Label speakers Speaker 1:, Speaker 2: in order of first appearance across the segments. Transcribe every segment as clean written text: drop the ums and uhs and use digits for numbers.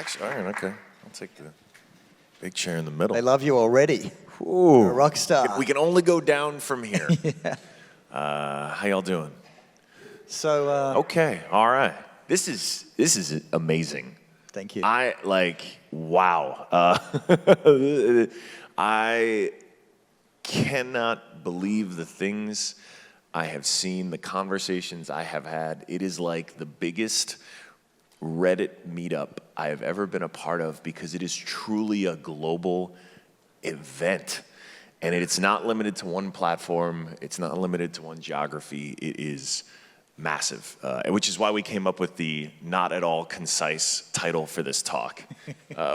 Speaker 1: Actually, all right, okay. I'll take the big chair in the middle.
Speaker 2: They love you already.
Speaker 1: Ooh.
Speaker 2: You're a rock star.
Speaker 1: We can only go down from here.
Speaker 2: Yeah.
Speaker 1: How y'all doing?
Speaker 2: So,
Speaker 1: Okay, all right. This is amazing.
Speaker 2: thank you.
Speaker 1: Wow. I cannot believe the things I have seen, the conversations I have had. It is like the biggest Reddit meetup I have ever been a part of because it is truly a global event. And it's not limited to one platform. It's not limited to one geography. It is massive, which is why we came up with the not at all concise title for this talk,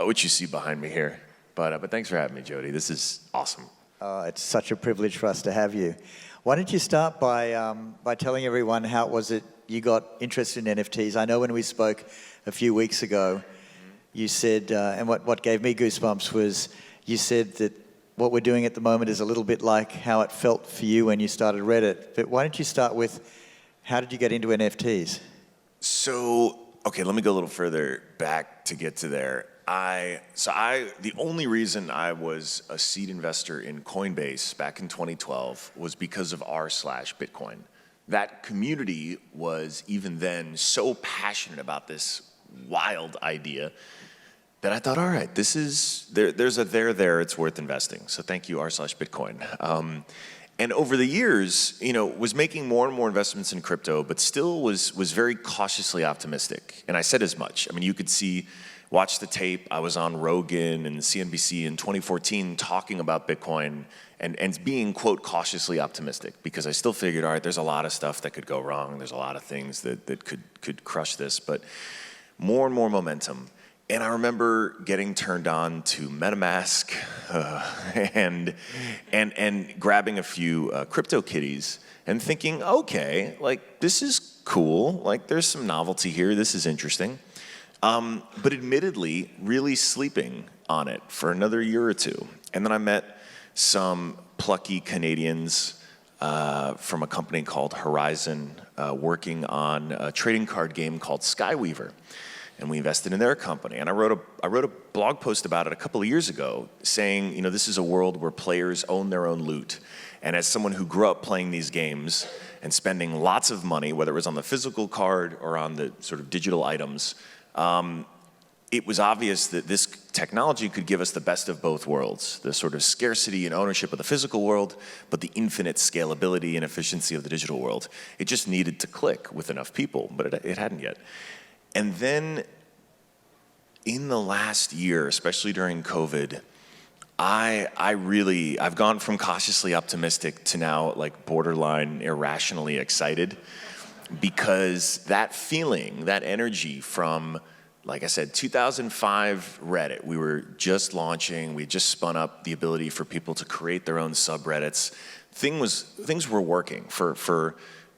Speaker 1: which you see behind me here. But thanks for having me, Jodee. This is awesome.
Speaker 2: It's such a privilege for us to have you. Why don't you start by telling everyone how it was that you got interested in NFTs? I know when we spoke a few weeks ago, you said, and what gave me goosebumps was you said that what we're doing at the moment is a little bit like how it felt for you when you started Reddit. But why don't you start with, how did you get into NFTs?
Speaker 1: So, okay, let me go a little further back to get to there. The only reason I was a seed investor in Coinbase back in 2012 was because of r/Bitcoin. That community was even then so passionate about this wild idea that I thought, all right, there's a there, it's worth investing. So thank you, r/Bitcoin. And over the years, was making more and more investments in crypto, but still was very cautiously optimistic. And I said as much. I mean, you could watch the tape. I was on Rogan and CNBC in 2014 talking about Bitcoin and being, quote, cautiously optimistic because I still figured, all right, there's a lot of stuff that could go wrong. There's a lot of things that could crush this, but more and more momentum. And I remember getting turned on to MetaMask and grabbing a few crypto kitties and thinking, okay, this is cool. There's some novelty here. This is interesting. But admittedly, really sleeping on it for another year or two. And then I met some plucky Canadians from a company called Horizon working on a trading card game called Skyweaver. And we invested in their company. And I wrote a blog post about it a couple of years ago saying, this is a world where players own their own loot. And as someone who grew up playing these games and spending lots of money, whether it was on the physical card or on the sort of digital items, it was obvious that this technology could give us the best of both worlds, the sort of scarcity and ownership of the physical world, but the infinite scalability and efficiency of the digital world. It just needed to click with enough people, but it hadn't yet. And then in the last year, especially during COVID, I've gone from cautiously optimistic to now borderline irrationally excited because that feeling, that energy from, like I said, 2005 Reddit, we were just launching, we just spun up the ability for people to create their own subreddits. Things were working for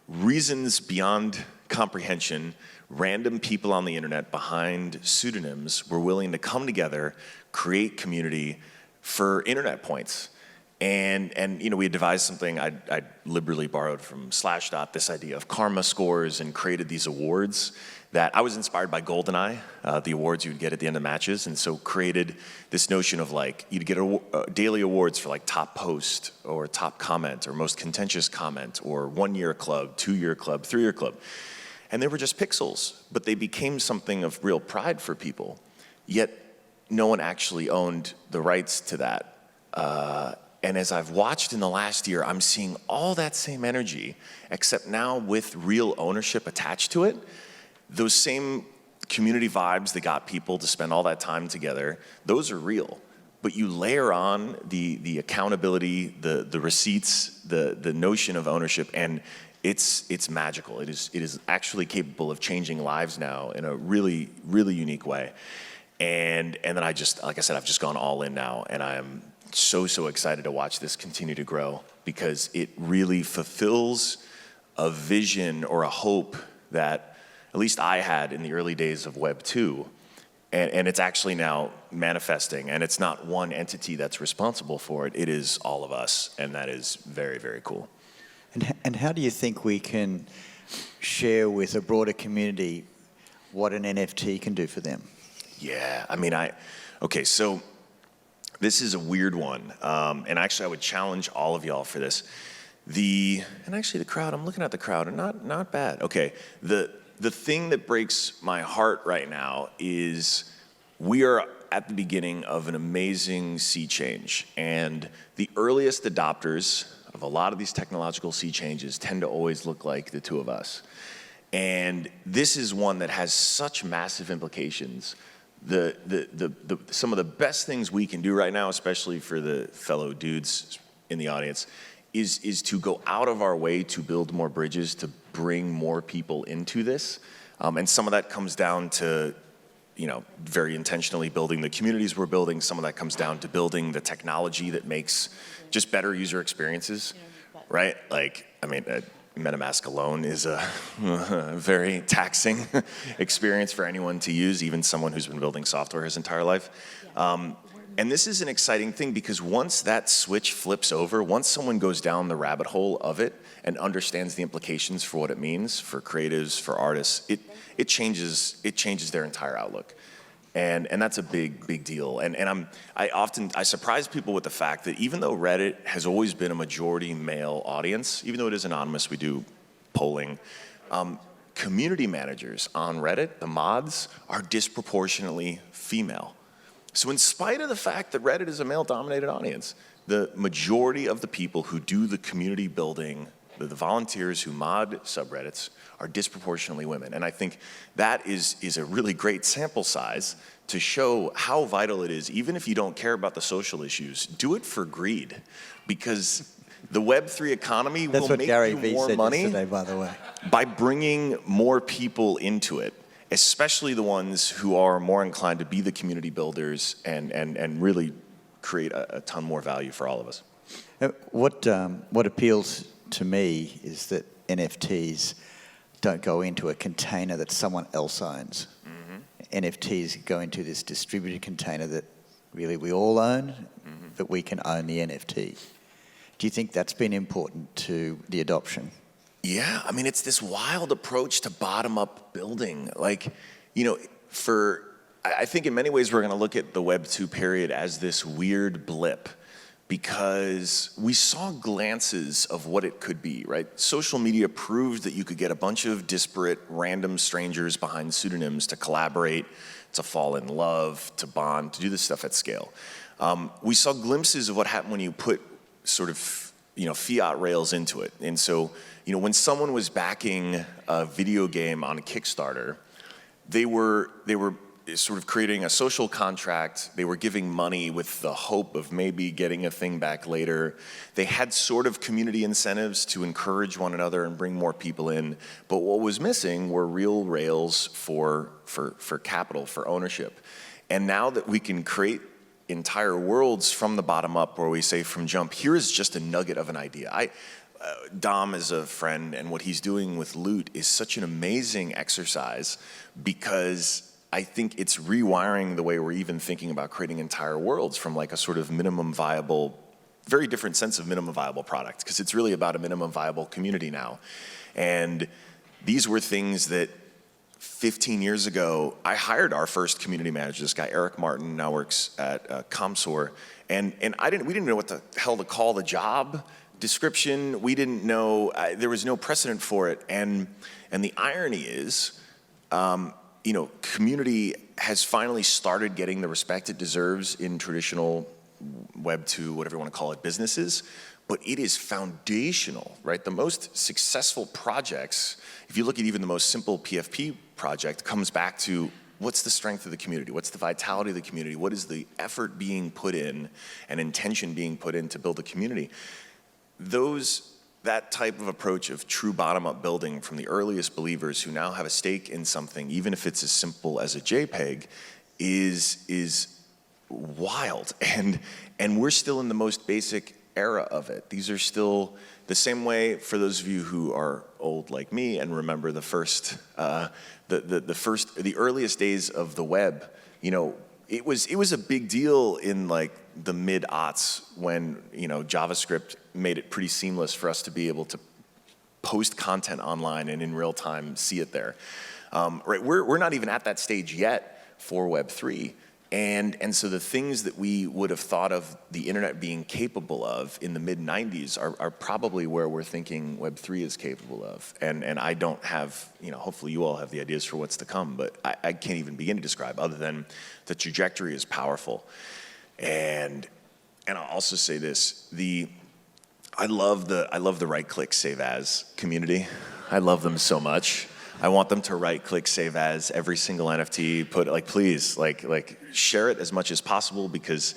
Speaker 1: reasons beyond comprehension. Random people on the internet behind pseudonyms were willing to come together, create community for internet points. And we had devised something I liberally borrowed from Slashdot, this idea of karma scores, and created these awards that I was inspired by GoldenEye, the awards you would get at the end of matches, and so created this notion of you'd get daily awards for top post or top comment or most contentious comment or 1-year club, 2-year club, 3-year club. And they were just pixels, but they became something of real pride for people. Yet no one actually owned the rights to that. And as I've watched in the last year, I'm seeing all that same energy, except now with real ownership attached to it. Those same community vibes that got people to spend all that time together, those are real. But you layer on the accountability, the receipts, the notion of ownership, and it's magical. It is actually capable of changing lives now in a really, really unique way. And then like I said, I've just gone all in now, and I am so excited to watch this continue to grow because it really fulfills a vision or a hope that at least I had in the early days of Web 2. And it's actually now manifesting, and it's not one entity that's responsible for it. It is all of us, and that is very, very cool.
Speaker 2: And how do you think we can share with a broader community what an NFT can do for them?
Speaker 1: Yeah, I mean, okay, so this is a weird one. And actually, I would challenge all of y'all for this. And actually the crowd, I'm looking at the crowd, and not bad. Okay, the thing that breaks my heart right now is we are at the beginning of an amazing sea change. And the earliest adopters of a lot of these technological sea changes tend to always look like the two of us. And this is one that has such massive implications. Some of the best things we can do right now, especially for the fellow dudes in the audience, is to go out of our way to build more bridges, to bring more people into this. And some of that comes down to, very intentionally building the communities we're building. Some of that comes down to building the technology that makes just better user experiences, right? Like, I mean, MetaMask alone is a very taxing experience for anyone to use, even someone who's been building software his entire life. And this is an exciting thing because once that switch flips over, once someone goes down the rabbit hole of it and understands the implications for what it means for creatives, for artists, it changes their entire outlook. And that's a big deal. And I surprise people with the fact that even though Reddit has always been a majority male audience, even though it is anonymous, we do polling, community managers on Reddit, the mods, are disproportionately female. So in spite of the fact that Reddit is a male-dominated audience, the majority of the people who do the community building, the volunteers who mod subreddits, are disproportionately women. And I think that is a really great sample size to show how vital it is, even if you don't care about the social issues, do it for greed. Because the Web3 economy will make you more money
Speaker 2: yesterday, by the way,
Speaker 1: by bringing more people into it, especially the ones who are more inclined to be the community builders and really create a ton more value for all of us.
Speaker 2: What appeals to me is that NFTs don't go into a container that someone else owns. Mm-hmm. NFTs go into this distributed container that really we all own, but we can own the NFT. Do you think that's been important to the adoption?
Speaker 1: Yeah, I mean, it's this wild approach to bottom-up building. Like, I think in many ways we're going to look at the Web 2 period as this weird blip because we saw glances of what it could be, right? Social media proved that you could get a bunch of disparate, random strangers behind pseudonyms to collaborate, to fall in love, to bond, to do this stuff at scale. We saw glimpses of what happened when you put sort of, fiat rails into it. And so, when someone was backing a video game on a Kickstarter, they were sort of creating a social contract. They were giving money with the hope of maybe getting a thing back later. They had sort of community incentives to encourage one another and bring more people in. But what was missing were real rails for capital, for ownership. And now that we can create entire worlds from the bottom up, where we say from jump, here is just a nugget of an idea. Dom is a friend, and what he's doing with Loot is such an amazing exercise because I think it's rewiring the way we're even thinking about creating entire worlds from like a sort of minimum viable, very different sense of minimum viable product, because it's really about a minimum viable community now. And these were things that 15 years ago, I hired our first community manager, this guy, Eric Martin, now works at Comsor. And we didn't know what the hell to call the job description. We didn't know, there was no precedent for it. And the irony is, community has finally started getting the respect it deserves in traditional Web 2, whatever you want to call it, businesses. But it is foundational, right? The most successful projects, if you look at even the most simple PFP project, comes back to what's the strength of the community? What's the vitality of the community? What is the effort being put in and intention being put in to build a community? That type of approach of true bottom-up building from the earliest believers who now have a stake in something, even if it's as simple as a JPEG, is wild. And we're still in the most basic era of it. These are still the same way, for those of you who are old like me and remember the earliest days of the web, it was a big deal in like the mid-aughts when JavaScript made it pretty seamless for us to be able to post content online and in real time see it there. Right, we're not even at that stage yet, for Web3. And so the things that we would have thought of the internet being capable of in the mid-90s are probably where we're thinking Web3 is capable of. And I don't have, hopefully you all have the ideas for what's to come, but I can't even begin to describe other than the trajectory is powerful. And I'll also say this, I love the right-click save as community. I love them so much. I want them to right-click save as every single NFT, please, share it as much as possible, because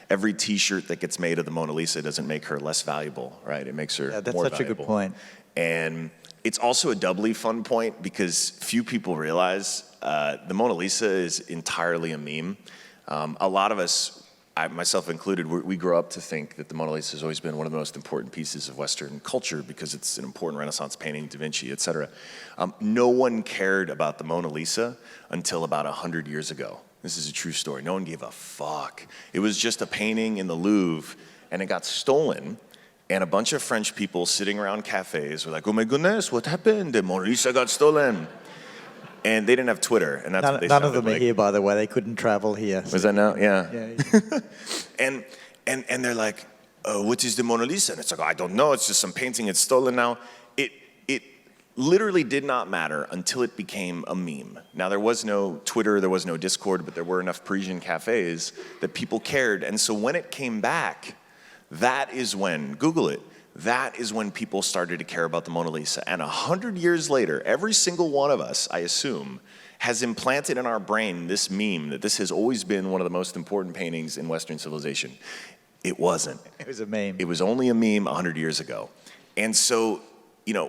Speaker 1: every T-shirt that gets made of the Mona Lisa doesn't make her less valuable, right? It makes her more valuable.
Speaker 2: That's such a good point.
Speaker 1: And it's also a doubly fun point because few people realize the Mona Lisa is entirely a meme. A lot of us, I myself included, we grow up to think that the Mona Lisa has always been one of the most important pieces of Western culture because it's an important Renaissance painting, Da Vinci, et cetera. No one cared about the Mona Lisa until about 100 years ago. This is a true story. No one gave a fuck. It was just a painting in the Louvre, and it got stolen, and a bunch of French people sitting around cafes were like, oh my goodness, what happened? The Mona Lisa got stolen. And they didn't have Twitter, and that's what they
Speaker 2: None
Speaker 1: sounded
Speaker 2: of them
Speaker 1: like.
Speaker 2: are here, by the way. They couldn't travel here.
Speaker 1: Was that now? Yeah.
Speaker 2: Yeah.
Speaker 1: And they're like, what is the Mona Lisa? And it's like, I don't know. It's just some painting. It's stolen now. It literally did not matter until it became a meme. Now, there was no Twitter, there was no Discord, but there were enough Parisian cafes that people cared. And so when it came back, that is when, Google it, that is when people started to care about the Mona Lisa. And 100 years later, every single one of us, I assume, has implanted in our brain this meme that this has always been one of the most important paintings in Western civilization. It wasn't.
Speaker 2: It was a meme.
Speaker 1: It was only a meme 100 years ago. And so,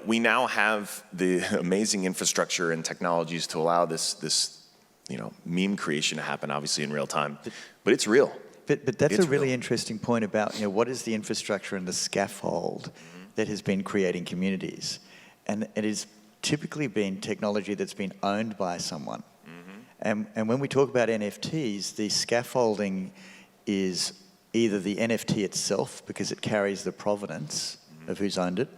Speaker 1: we now have the amazing infrastructure and technologies to allow this meme creation to happen, obviously in real time. But it's real.
Speaker 2: But that's
Speaker 1: It's
Speaker 2: a really
Speaker 1: real.
Speaker 2: interesting point about, what is the infrastructure and the scaffold that has been creating communities? And it has typically been technology that's been owned by someone. And when we talk about NFTs, the scaffolding is either the NFT itself, because it carries the provenance of who's owned it.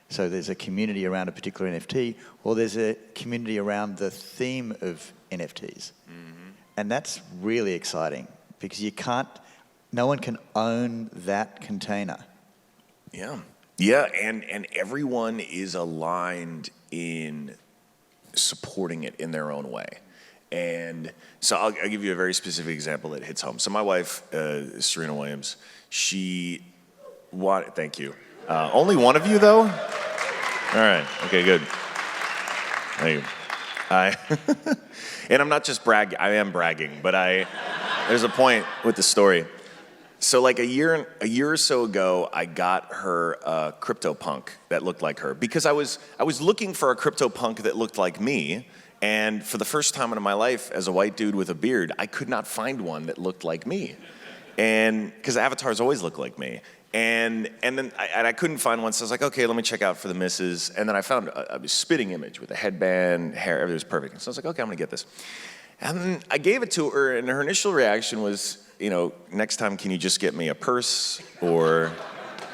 Speaker 2: So there's a community around a particular NFT, or there's a community around the theme of NFTs. And that's really exciting, because no one can own that container.
Speaker 1: Yeah, and everyone is aligned in supporting it in their own way. And so I'll give you a very specific example that hits home. So my wife, Serena Williams, thank you. Only one of you, though? All right, okay, good. Thank you. And I'm not just bragging, I am bragging, but there's a point with the story. So like a year or so ago, I got her a CryptoPunk that looked like her, because I was looking for a CryptoPunk that looked like me, and for the first time in my life as a white dude with a beard, I could not find one that looked like me, and because avatars always look like me, and then I couldn't find one, so I was like, okay, let me check out for the missus, and then I found a spitting image with a headband, hair, everything was perfect, so I was like, okay, I'm gonna get this, and then I gave it to her, and her initial reaction was, next time, can you just get me a purse or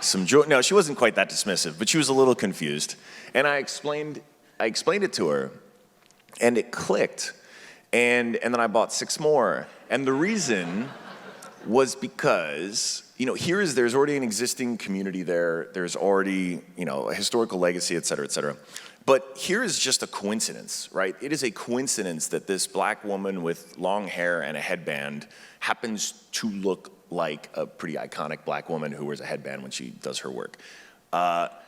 Speaker 1: some jewelry? No, she wasn't quite that dismissive, but she was a little confused. And I explained it to her, and it clicked. And then I bought 6 more. And the reason was because, there's already an existing community there. There's already, a historical legacy, et cetera, et cetera. But here is just a coincidence, right? It is a coincidence that this black woman with long hair and a headband happens to look like a pretty iconic black woman who wears a headband when she does her work. But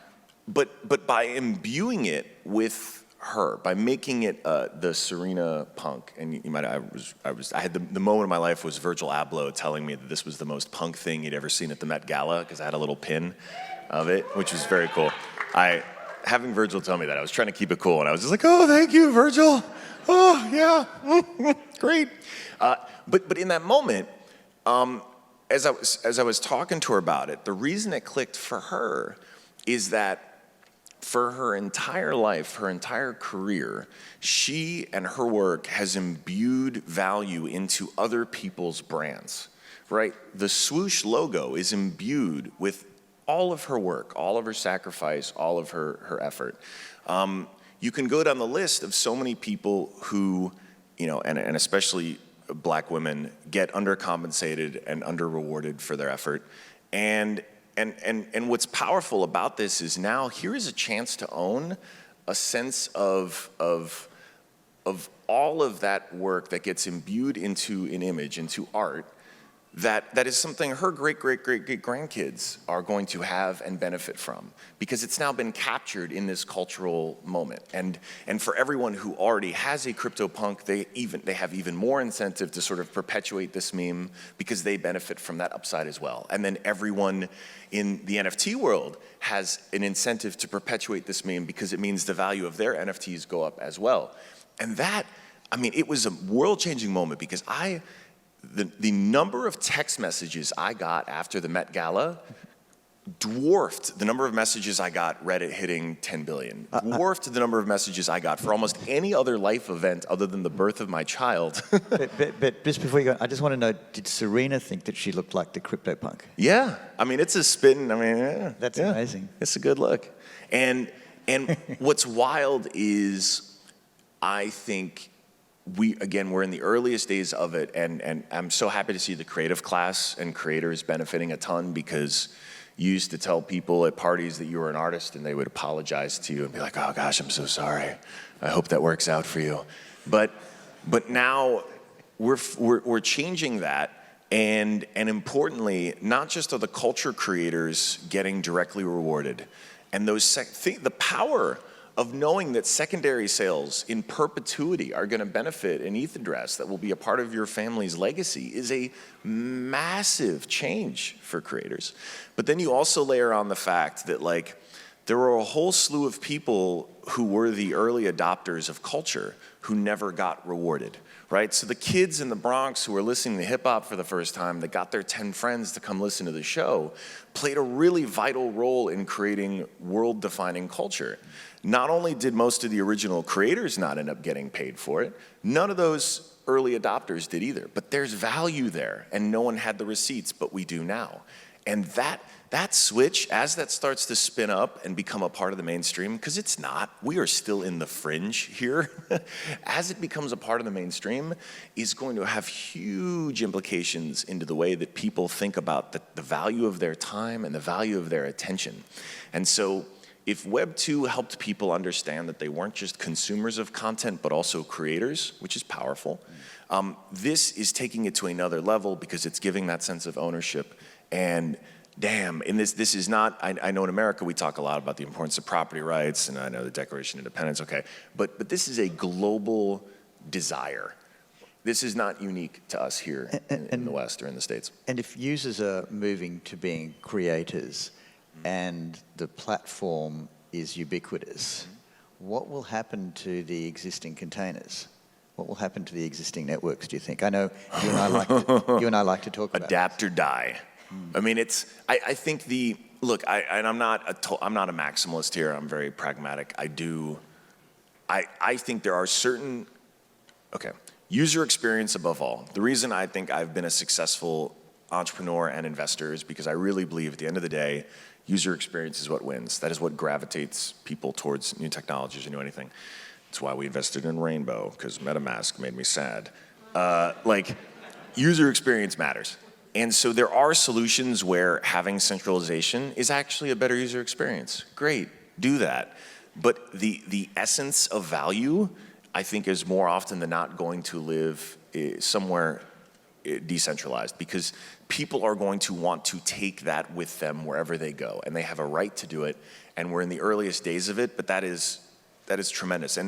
Speaker 1: by imbuing it with her, by making it the Serena punk, and I had the moment of my life was Virgil Abloh telling me that this was the most punk thing he'd ever seen at the Met Gala, because I had a little pin of it, which was very cool. Having Virgil tell me that, I was trying to keep it cool, and I was just like, oh, thank you, Virgil. Oh, yeah, great. But in that moment, as I was talking to her about it, the reason it clicked for her is that for her entire life, her entire career, she and her work has imbued value into other people's brands, right? The swoosh logo is imbued with all of her work, all of her sacrifice, all of her effort. You can go down the list of so many people who, and especially Black women get undercompensated and under-rewarded for their effort. And what's powerful about this is now here is a chance to own a sense of all of that work that gets imbued into an image, into art, that is something her great-great-great-great-grandkids are going to have and benefit from, because it's now been captured in this cultural moment. And for everyone who already has a CryptoPunk, they have even more incentive to sort of perpetuate this meme because they benefit from that upside as well. And then everyone in the NFT world has an incentive to perpetuate this meme because it means the value of their NFTs go up as well. And that, I mean, it was a world-changing moment because the number of text messages I got after the Met Gala dwarfed the number of messages I got Reddit hitting 10 billion, dwarfed the number of messages I got for almost any other life event other than the birth of my child.
Speaker 2: but just before you go, I just want to know, did Serena think that she looked like the CryptoPunk?
Speaker 1: Yeah, I mean, it's a spin, I mean, yeah.
Speaker 2: That's amazing.
Speaker 1: It's a good look. And what's wild is, I think, we're in the earliest days of it, and I'm so happy to see the creative class and creators benefiting a ton, because you used to tell people at parties that you were an artist and they would apologize to you and be like, oh gosh, I'm so sorry. I hope that works out for you. But now we're changing that, and importantly, not just are the culture creators getting directly rewarded, and the power of knowing that secondary sales in perpetuity are going to benefit an ETH address that will be a part of your family's legacy is a massive change for creators. But then you also layer on the fact that, like, there were a whole slew of people who were the early adopters of culture who never got rewarded, right? So the kids in the Bronx who were listening to hip hop for the first time, that got their 10 friends to come listen to the show, played a really vital role in creating world-defining culture. Not only did most of the original creators not end up getting paid for it, none of those early adopters did either. But there's value there, and no one had the receipts, but we do now. And that switch, as that starts to spin up and become a part of the mainstream, because it's not, we are still in the fringe here, as it becomes a part of the mainstream, is going to have huge implications into the way that people think about the value of their time and the value of their attention. And so, if Web 2 helped people understand that they weren't just consumers of content, but also creators, which is powerful, this is taking it to another level because it's giving that sense of ownership. And damn, and this is not, I know in America we talk a lot about the importance of property rights, and I know the Declaration of Independence, okay, but this is a global desire. This is not unique to us here in the West or in the States.
Speaker 2: And if users are moving to being creators, and the platform is ubiquitous, what will happen to the existing containers? What will happen to the existing networks, do you think? I know you and I like to talk about
Speaker 1: adapt or die. I mean, I think I'm not a maximalist here. I'm very pragmatic. I think there are certain, user experience above all. The reason I think I've been a successful entrepreneur and investor is because I really believe at the end of the day, user experience is what wins. That is what gravitates people towards new technologies or new anything. That's why we invested in Rainbow, because MetaMask made me sad. User experience matters. And so there are solutions where having centralization is actually a better user experience. Great, do that. But the essence of value, I think, is more often than not going to live somewhere decentralized, because people are going to want to take that with them wherever they go, and they have a right to do it. And we're in the earliest days of it, but that is tremendous.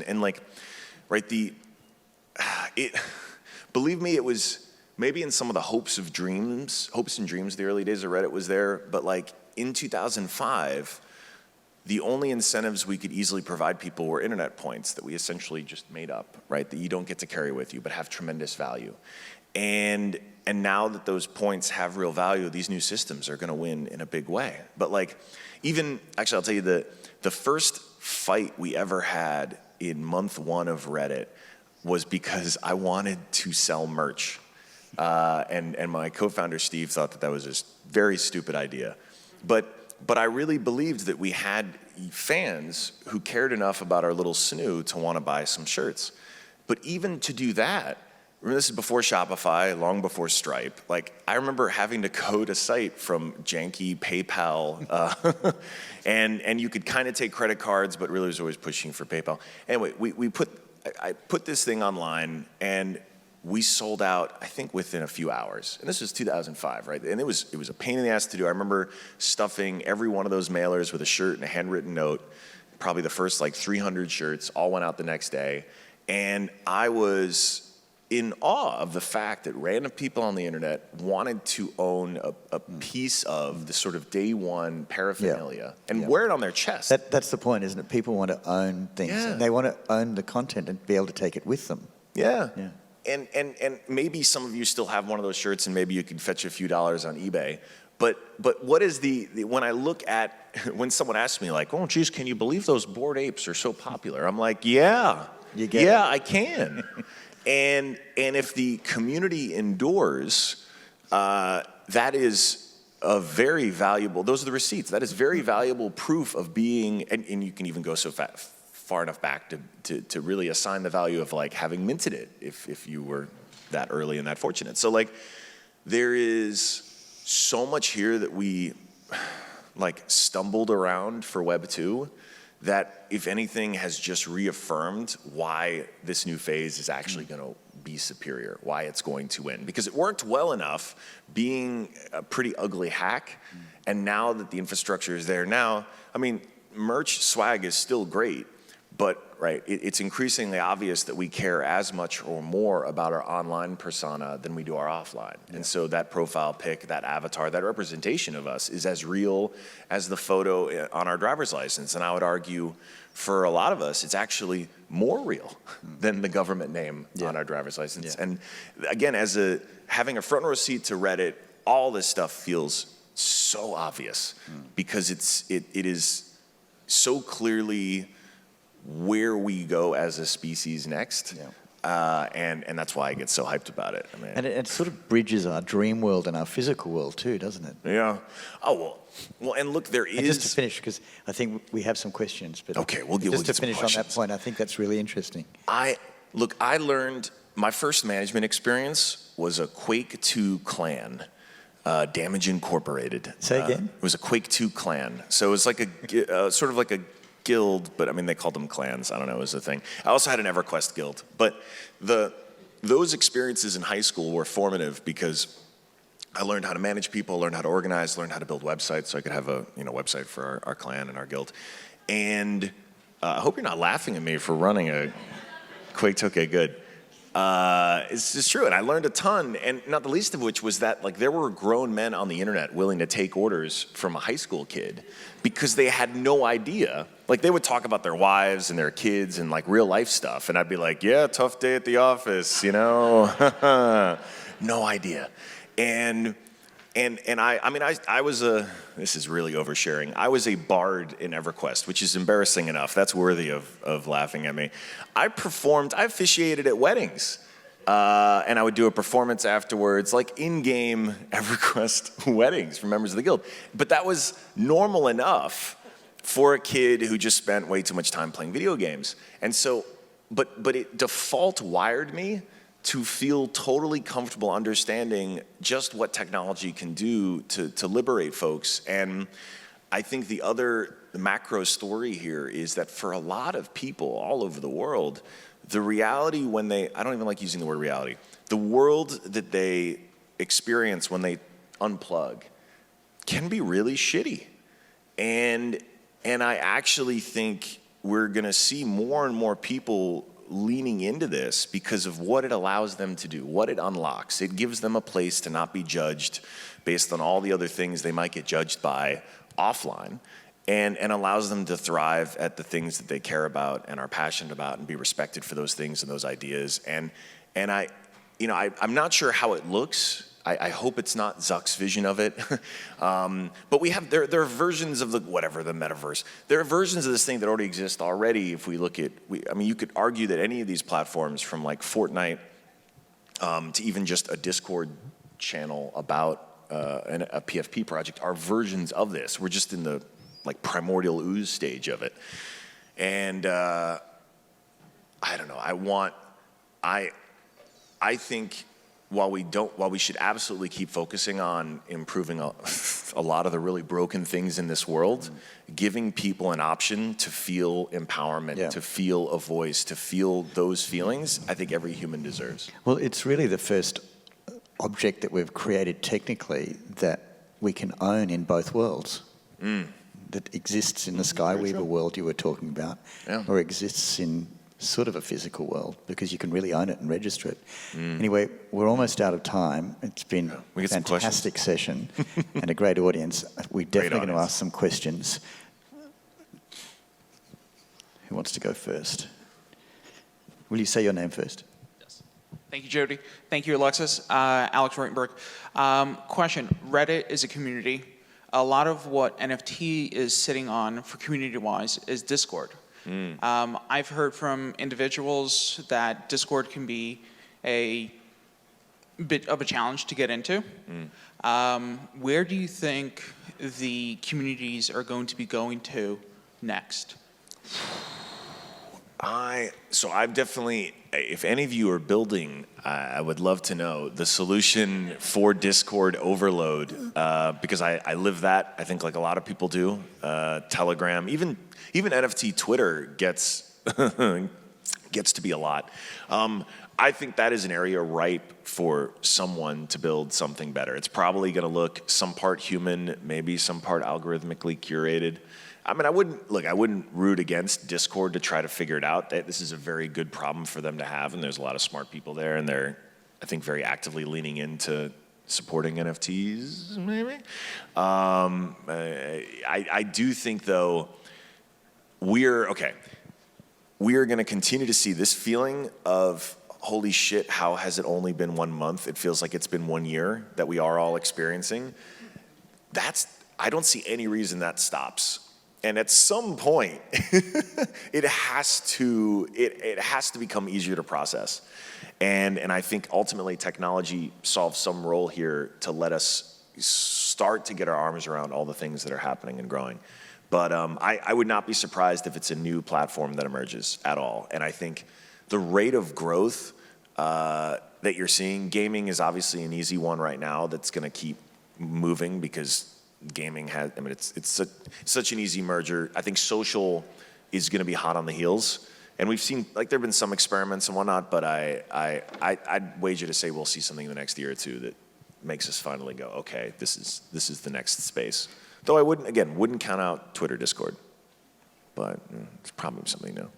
Speaker 1: Believe me, it was maybe in some of the hopes and dreams, the early days of Reddit was there, but like in 2005, the only incentives we could easily provide people were internet points that we essentially just made up, right? That you don't get to carry with you, but have tremendous value. And now that those points have real value, these new systems are gonna win in a big way. But actually I'll tell you the first fight we ever had in month 1 of Reddit was because I wanted to sell merch. And my co-founder Steve thought that was a very stupid idea. But I really believed that we had fans who cared enough about our little snoo to want to buy some shirts. But even to do that, remember this is before Shopify, long before Stripe. Like, I remember having to code a site from janky PayPal, and you could kind of take credit cards, but really was always pushing for PayPal. Anyway, I put this thing online, and we sold out, I think, within a few hours. And this was 2005, right? And it was a pain in the ass to do. I remember stuffing every one of those mailers with a shirt and a handwritten note. Probably the first like 300 shirts all went out the next day. And I was in awe of the fact that random people on the internet wanted to own a piece of the sort of day one paraphernalia and wear it on their chest.
Speaker 2: That's the point, isn't it? People want to own things.
Speaker 1: Yeah.
Speaker 2: And they want to own the content and be able to take it with them.
Speaker 1: Yeah.
Speaker 2: Yeah.
Speaker 1: And maybe some of you still have one of those shirts, and maybe you can fetch a few dollars on eBay. But what is when I look at, when someone asks me like, oh geez, can you believe those Bored Apes are so popular? I'm like, yeah, I can. and if the community endures, that is a very valuable, those are the receipts. That is very valuable proof of being, and you can even go so far enough back to really assign the value of like having minted it if you were that early and that fortunate. So like there is so much here that we like stumbled around for Web 2 that if anything has just reaffirmed why this new phase is actually going to be superior, why it's going to win. Because it worked well enough being a pretty ugly hack, and now that the infrastructure is there now, I mean, merch swag is still great, but right, it's increasingly obvious that we care as much or more about our online persona than we do our offline. Yeah. And so that profile pic, that avatar, that representation of us is as real as the photo on our driver's license. And I would argue for a lot of us, it's actually more real than the government name on our driver's license. Yeah. And again, having a front row seat to Reddit, all this stuff feels so obvious because it is so clearly where we go as a species next. And that's why I get so hyped about it. I mean,
Speaker 2: and it sort of bridges our dream world and our physical world too, doesn't it?
Speaker 1: Yeah. Oh, well, and look, there is...
Speaker 2: And just to finish, because I think we have some questions. But
Speaker 1: okay, we'll get
Speaker 2: to finish on that point, I think that's really interesting.
Speaker 1: I learned, my first management experience was a Quake 2 clan, Damage Incorporated.
Speaker 2: Say again?
Speaker 1: It was a Quake 2 clan. So it was like a sort of like a guild, but I mean, they called them clans. I don't know, it was a thing. I also had an EverQuest guild. But those experiences in high school were formative because I learned how to manage people, learned how to organize, learned how to build websites so I could have a website for our clan and our guild. And I hope you're not laughing at me for running a Quake 2. Okay, good. It's just true, and I learned a ton, and not the least of which was that like there were grown men on the internet willing to take orders from a high school kid because they had no idea. Like they would talk about their wives and their kids and like real life stuff, and I'd be like, yeah, tough day at the office, no idea. And I was this is really oversharing. I was a bard in EverQuest, which is embarrassing enough. That's worthy of laughing at me. I officiated at weddings. And I would do a performance afterwards, like in-game EverQuest weddings for members of the guild. But that was normal enough for a kid who just spent way too much time playing video games. And so, but it default wired me to feel totally comfortable understanding just what technology can do to liberate folks. And I think the macro story here is that for a lot of people all over the world, the reality I don't even like using the word reality, the world that they experience when they unplug can be really shitty. And I actually think we're gonna see more and more people leaning into this because of what it allows them to do, what it unlocks. It gives them a place to not be judged based on all the other things they might get judged by offline, and allows them to thrive at the things that they care about and are passionate about and be respected for those things and those ideas. And I'm not sure how it looks. I hope it's not Zuck's vision of it. But there are versions of the metaverse. There are versions of this thing that already exist already. If we look at, you could argue that any of these platforms, from like Fortnite to even just a Discord channel about a PFP project, are versions of this. We're just in the like primordial ooze stage of it. And I don't know, I think while we should absolutely keep focusing on improving a lot of the really broken things in this world, giving people an option to feel empowerment, to feel a voice, to feel those feelings, I think every human deserves.
Speaker 2: Well, it's really the first object that we've created technically that we can own in both worlds. That exists in the Skyweaver world you were talking about, or exists in sort of a physical world, because you can really own it and register it. Anyway, we're almost out of time. It's been a fantastic session and a great audience. We're definitely going to ask some questions. Who wants to go first? Will you say your name first?
Speaker 3: Yes. Thank you, Jodee. Thank you, Alexis. Alex Reutenberg. Question, Reddit is a community. A lot of what NFT is sitting on for community-wise is Discord. I've heard from individuals that Discord can be a bit of a challenge to get into. Where do you think the communities are going to be going to next?
Speaker 1: So I've definitely, if any of you are building, I would love to know the solution for Discord overload, because I live that, I think like a lot of people do. Telegram, even NFT Twitter gets to be a lot. I think that is an area ripe for someone to build something better. It's probably going to look some part human, maybe some part algorithmically curated. I mean, I wouldn't root against Discord to try to figure it out. This is a very good problem for them to have, and there's a lot of smart people there, and they're, I think, very actively leaning into supporting NFTs, maybe. I do think, though, we are going to continue to see this feeling of, holy shit, how has it only been 1 month? It feels like it's been 1 year that we are all experiencing. I don't see any reason that stops. And at some point, it has to become easier to process. And I think ultimately technology solves some role here to let us start to get our arms around all the things that are happening and growing. But I would not be surprised if it's a new platform that emerges at all. And I think the rate of growth that you're seeing, gaming is obviously an easy one right now that's going to keep moving because gaming has, I mean, it's such an easy merger. I think social is going to be hot on the heels. And we've seen, like, there have been some experiments and whatnot, but I'd wager to say we'll see something in the next year or two that makes us finally go, okay, this is the next space. Though I wouldn't count out Twitter, Discord, but it's probably something new.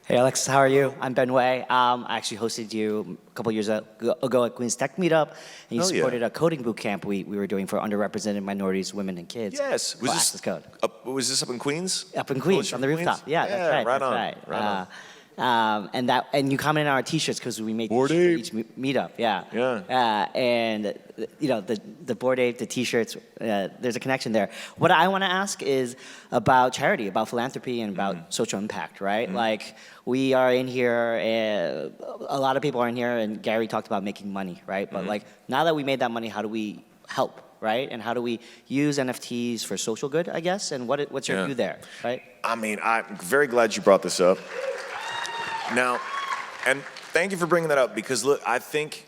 Speaker 4: Hey, Alexis, how are you? I'm Ben Wei. I actually hosted you a couple years ago at Queen's Tech Meetup, and you supported a coding boot camp we were doing for underrepresented minorities, women, and kids.
Speaker 1: Yes. Was this up in Queens?
Speaker 4: Up in Queens, on the rooftop. Yeah, that's right.
Speaker 1: Right
Speaker 4: that's
Speaker 1: on.
Speaker 4: Right. And you commented on our T-shirts because we made
Speaker 1: Bored
Speaker 4: each meetup.
Speaker 1: Yeah.
Speaker 4: And you know the Bored Ape, the T-shirts. There's a connection there. What I want to ask is about charity, about philanthropy, and about social impact. Right? Like we are in here. A lot of people are in here, and Gary talked about making money. Right? But like now that we made that money, how do we help? Right? And how do we use NFTs for social good? I guess. And what's your view there? Right?
Speaker 1: I mean, I'm very glad you brought this up. Now, and thank you for bringing that up, because look, I think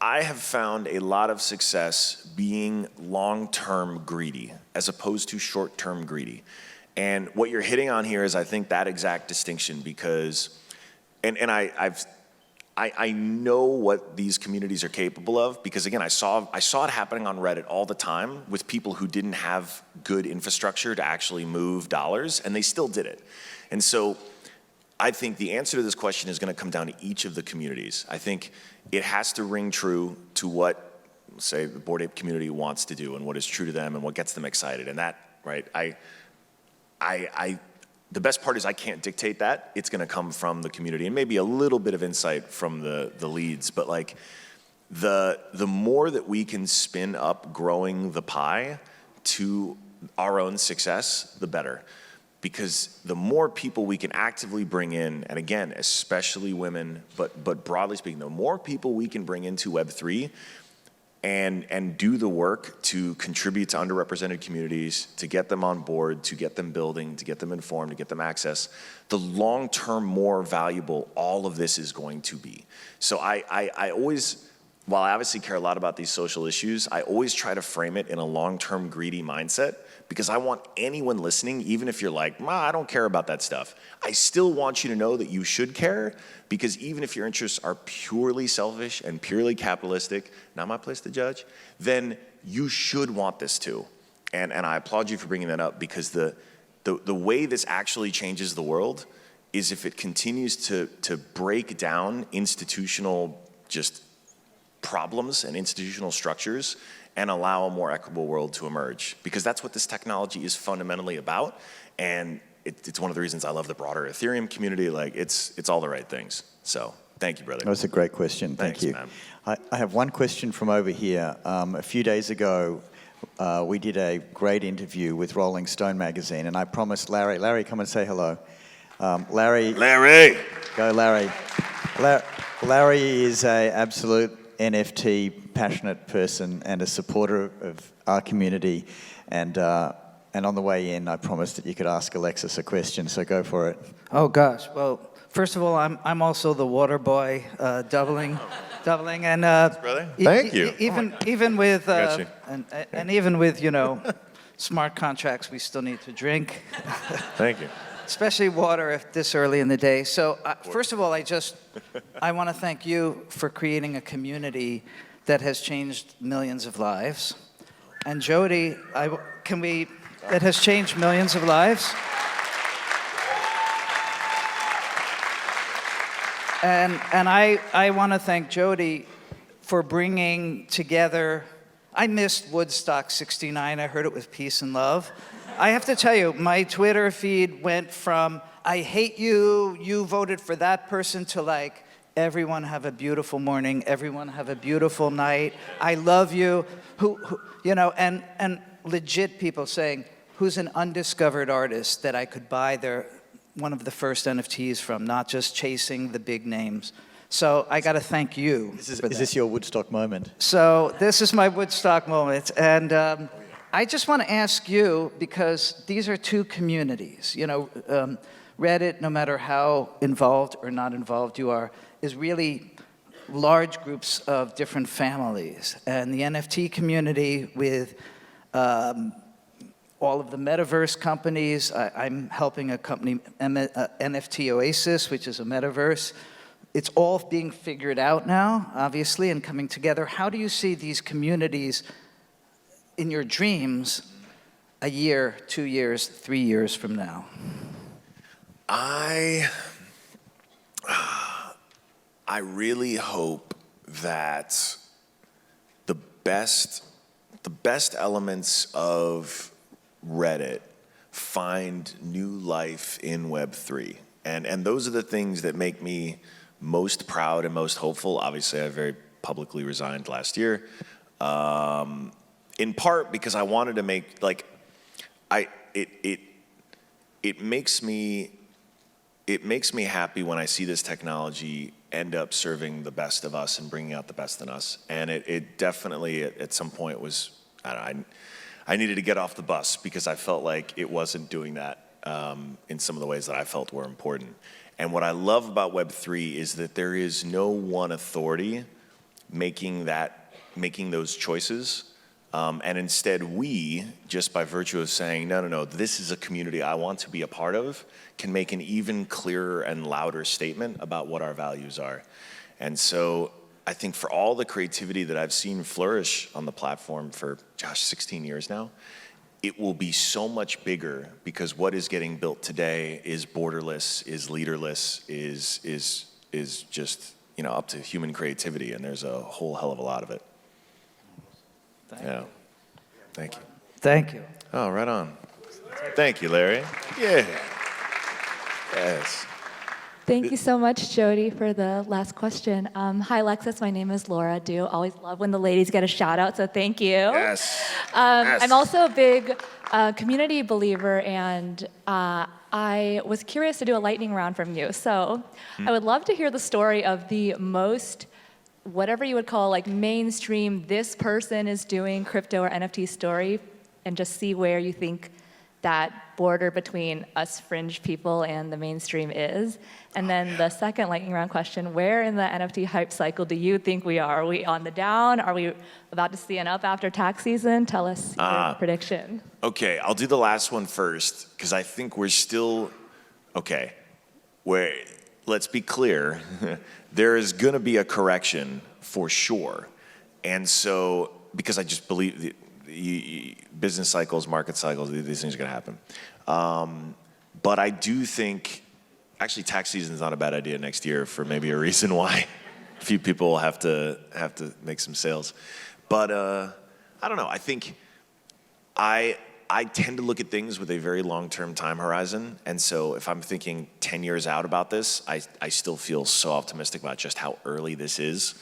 Speaker 1: I have found a lot of success being long-term greedy as opposed to short-term greedy. And what you're hitting on here is, I think, that exact distinction, because, and I know what these communities are capable of, because again, I saw it happening on Reddit all the time with people who didn't have good infrastructure to actually move dollars, and they still did it. And so I think the answer to this question is going to come down to each of the communities. I think it has to ring true to what, say, the Bored Ape community wants to do and what is true to them and what gets them excited. And that, right, the best part is I can't dictate that. It's going to come from the community and maybe a little bit of insight from the leads. But like the more that we can spin up growing the pie to our own success, the better. Because the more people we can actively bring in, and again, especially women, but broadly speaking, the more people we can bring into Web3, and do the work to contribute to underrepresented communities, to get them on board, to get them building, to get them informed, to get them access, the long-term more valuable all of this is going to be. So I always, while I obviously care a lot about these social issues, I always try to frame it in a long-term greedy mindset, because I want anyone listening, even if you're like, I don't care about that stuff, I still want you to know that you should care, because even if your interests are purely selfish and purely capitalistic, not my place to judge, then you should want this too. And I applaud you for bringing that up, because the way this actually changes the world is if it continues to break down institutional just problems and institutional structures and allow a more equitable world to emerge. Because that's what this technology is fundamentally about. And it's one of the reasons I love the broader Ethereum community. Like, it's all the right things. So thank you, brother.
Speaker 2: That was a great question.
Speaker 1: Thanks,
Speaker 2: Thank you.
Speaker 1: man.
Speaker 2: I have one question from over here. A few days ago, we did a great interview with Rolling Stone magazine, and I promised Larry. Larry, come and say hello. Larry. Go, Larry. Larry is an absolute NFT passionate person and a supporter of our community. And on the way in, I promised that you could ask Alexis a question, so go for it.
Speaker 5: Oh gosh, well, first of all, I'm also the water boy, doubling, and
Speaker 1: brother. Thank you.
Speaker 5: Even with
Speaker 1: Got you.
Speaker 5: and even with smart contracts, we still need to drink.
Speaker 1: Thank you.
Speaker 5: Especially water if this early in the day. So first of all, I want to thank you for creating a community that has changed millions of lives. And Jodee, that has changed millions of lives. And I want to thank Jodee for bringing together, I missed Woodstock 69, I heard it with peace and love. I have to tell you, my Twitter feed went from, I hate you, you voted for that person, to like, everyone have a beautiful morning, everyone have a beautiful night, I love you, and legit people saying, who's an undiscovered artist that I could buy one of the first NFTs from, not just chasing the big names. So I got to thank you.
Speaker 2: Is this your Woodstock moment?
Speaker 5: So this is my Woodstock moment. And I just want to ask you, because these are two communities. Reddit, no matter how involved or not involved you are, is really large groups of different families. And the NFT community with all of the metaverse companies. I'm helping a company, NFT.NYC, which is a metaverse. It's all being figured out now, obviously, and coming together. How do you see these communities in your dreams a year, 2 years, 3 years from now?
Speaker 1: I really hope that the best elements of Reddit find new life in Web3. And those are the things that make me most proud and most hopeful. Obviously, I very publicly resigned last year. In part because I wanted to make, it makes me happy when I see this technology end up serving the best of us and bringing out the best in us. And it definitely, at some point, was, I needed to get off the bus because I felt like it wasn't doing that in some of the ways that I felt were important. And what I love about Web3 is that there is no one authority making those choices. And instead we, just by virtue of saying, no, this is a community I want to be a part of, can make an even clearer and louder statement about what our values are. And so I think for all the creativity that I've seen flourish on the platform for, 16 years now, it will be so much bigger because what is getting built today is borderless, is leaderless, is just, up to human creativity, and there's a whole hell of a lot of it. Thank you.
Speaker 5: Thank you.
Speaker 1: Oh, right on. Thank you, Larry. Yeah. Yes.
Speaker 6: Thank you so much, Jodee, for the last question. Hi, Alexis. My name is Laura. I do always love when the ladies get a shout out, so thank you.
Speaker 1: Yes.
Speaker 6: I'm also a big community believer, and I was curious to do a lightning round from you. So I would love to hear the story of the most whatever you would call like mainstream, this person is doing crypto or NFT story, and just see where you think that border between us fringe people and the mainstream is. And then the second lightning round question, where in the NFT hype cycle do you think we are? Are we on the down? Are we about to see an up after tax season? Tell us your prediction.
Speaker 1: Okay, I'll do the last one first, because I think we're still, okay, let's be clear, there is gonna be a correction for sure. And so, because I just believe business cycles, market cycles, these things are gonna happen. But I do think, actually tax season is not a bad idea next year for maybe a reason why a few people will have to make some sales. But I don't know, I think I tend to look at things with a very long-term time horizon. And so if I'm thinking 10 years out about this, I still feel so optimistic about just how early this is.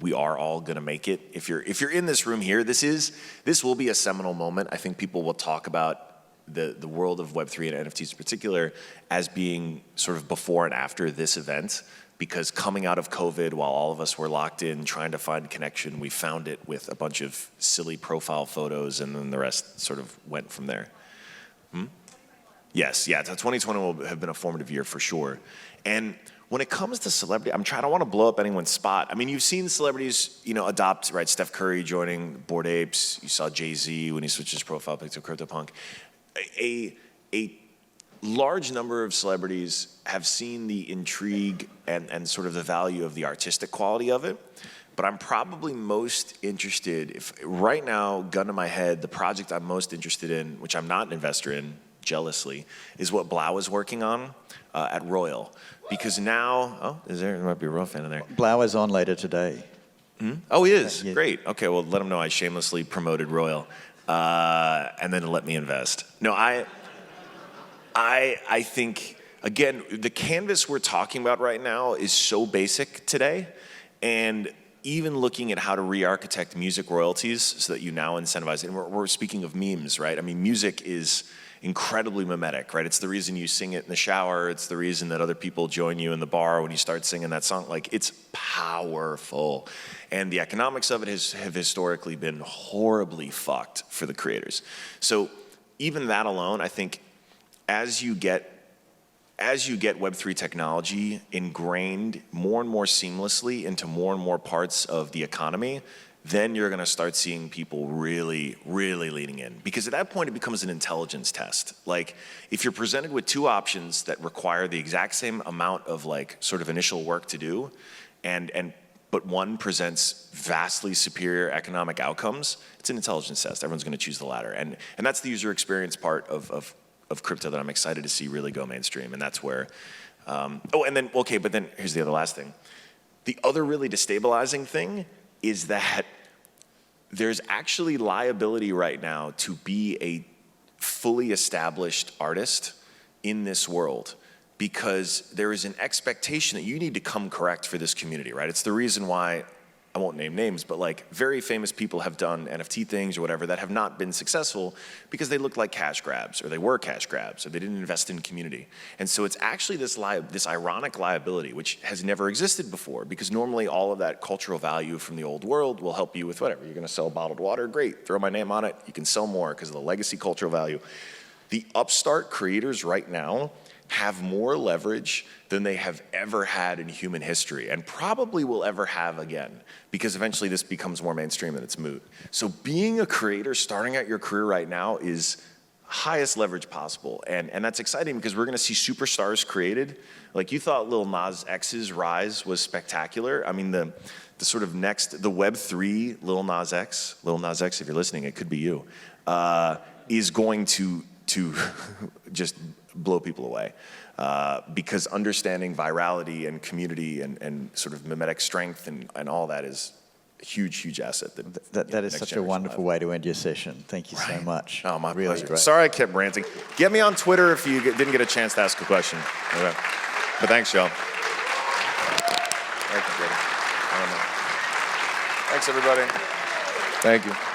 Speaker 1: We are all gonna make it. If you're in this room here, this will be a seminal moment. I think people will talk about the world of Web3 and NFTs in particular as being sort of before and after this event, because coming out of COVID, while all of us were locked in trying to find connection, we found it with a bunch of silly profile photos, and then the rest sort of went from there. Yes, yeah, 2020 will have been a formative year for sure. And when it comes to celebrity, I don't want to blow up anyone's spot. I mean, you've seen celebrities, adopt, right? Steph Curry joining Bored Apes. You saw Jay-Z when he switched his profile pic to CryptoPunk. A large number of celebrities have seen the intrigue and sort of the value of the artistic quality of it. But I'm probably most interested, right now, gun to my head, the project I'm most interested in, which I'm not an investor in, jealously, is what Blau is working on at Royal. Because now, there might be a Royal fan in there.
Speaker 2: Blau is on later today.
Speaker 1: Oh, he is?
Speaker 2: Yeah.
Speaker 1: Great. Okay, well, let him know I shamelessly promoted Royal. And then let me invest. No, I think, again, the canvas we're talking about right now is so basic today. And even looking at how to re-architect music royalties so that you now incentivize it. And we're speaking of memes, right? I mean, music is incredibly mimetic, right? It's the reason you sing it in the shower. It's the reason that other people join you in the bar when you start singing that song. Like, it's powerful. And the economics of it have historically been horribly fucked for the creators. So even that alone, I think as you get Web3 technology ingrained more and more seamlessly into more and more parts of the economy, then you're gonna start seeing people really, really leaning in. Because at that point, it becomes an intelligence test. Like, if you're presented with two options that require the exact same amount of sort of initial work to do, but one presents vastly superior economic outcomes, it's an intelligence test. Everyone's gonna choose the latter. And that's the user experience part of crypto that I'm excited to see really go mainstream. And that's where, but then here's the other last thing. The other really destabilizing thing is that there's actually liability right now to be a fully established artist in this world, because there is an expectation that you need to come correct for this community, right? It's the reason why, I won't name names, but very famous people have done NFT things or whatever that have not been successful because they looked like cash grabs, or they were cash grabs, or they didn't invest in community. And so it's actually this ironic liability, which has never existed before, because normally all of that cultural value from the old world will help you with whatever. You're gonna sell bottled water, great, throw my name on it, you can sell more because of the legacy cultural value. The upstart creators right now have more leverage than they have ever had in human history, and probably will ever have again, because eventually this becomes more mainstream and it's moot. So being a creator, starting out your career right now, is highest leverage possible. And that's exciting because we're gonna see superstars created. Like, you thought Lil Nas X's rise was spectacular. I mean, the sort of next, the Web3 Lil Nas X, if you're listening, it could be you, is going to just blow people away. Because understanding virality and community and sort of mimetic strength and all that is a huge, huge asset.
Speaker 2: That is such a wonderful way to end your session. Thank you so much.
Speaker 1: Oh, my
Speaker 2: really
Speaker 1: pleasure.
Speaker 2: Great.
Speaker 1: Sorry I kept ranting. Get me on Twitter if you didn't get a chance to ask a question. Okay. But thanks, y'all. Thank you, Jodee. Thanks, everybody. Thank you.